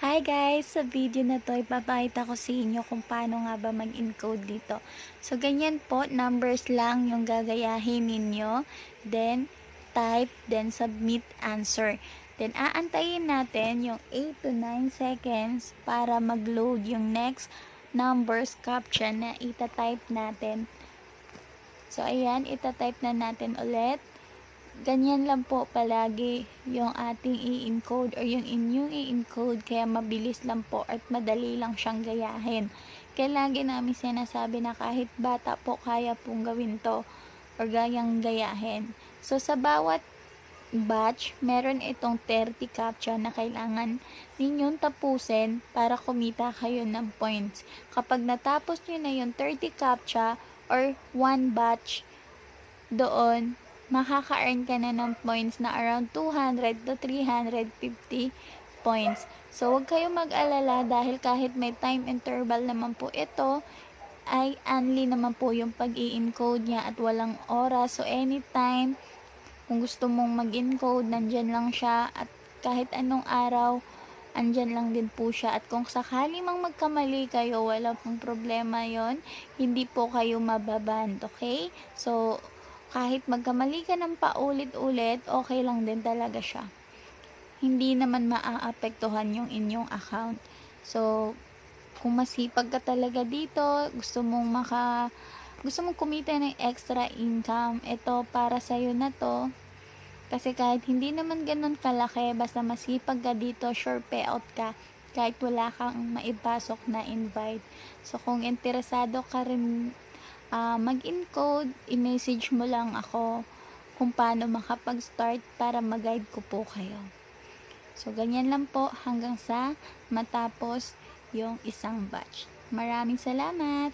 Hi guys! Sa video na to, ipapakita ko sa inyo kung paano nga ba mag-encode dito. So, ganyan po, numbers lang yung gagayahin ninyo. Then, type, then submit answer. Then, aantayin natin yung 8 to 9 seconds para mag-load yung next numbers captcha na itatype natin. So, ayan, itatype na natin ulit. Ganyan lang po palagi yung ating i-encode or yung inyong i-encode, kaya mabilis lang po at madali lang siyang gayahin. Kaya lagi namin sinasabi na kahit bata po kaya pong gawin to or gayang gayahin. So sa bawat batch, meron itong 30 captcha na kailangan ninyong tapusin para kumita kayo ng points. Kapag natapos nyo na yung 30 captcha or 1 batch, doon makaka-earn ka na ng points na around 200 to 350 points. So, huwag kayong mag-alala dahil kahit may time interval naman po ito, ay only naman po yung pag-i-encode niya at walang oras. So, anytime, kung gusto mong mag-encode, nandyan lang siya at kahit anong araw, andyan lang din po siya. At kung sakali mang magkamali kayo, wala pong problema yon, hindi po kayo mababand, okay? So, kahit magkamali ka ng paulit-ulit, okay lang din talaga siya. Hindi naman maaapektuhan yung inyong account. So, kung masipag ka talaga dito, gusto mong kumita ng extra income, ito para sa'yo na to. Kasi kahit hindi naman ganun kalaki, basta masipag ka dito, sure payout ka kahit wala kang maipasok na invite. So, kung interesado ka rin mag-encode, i-message mo lang ako kung paano makapag-start para mag-guide ko po kayo. So, ganyan lang po hanggang sa matapos yung isang batch. Maraming salamat!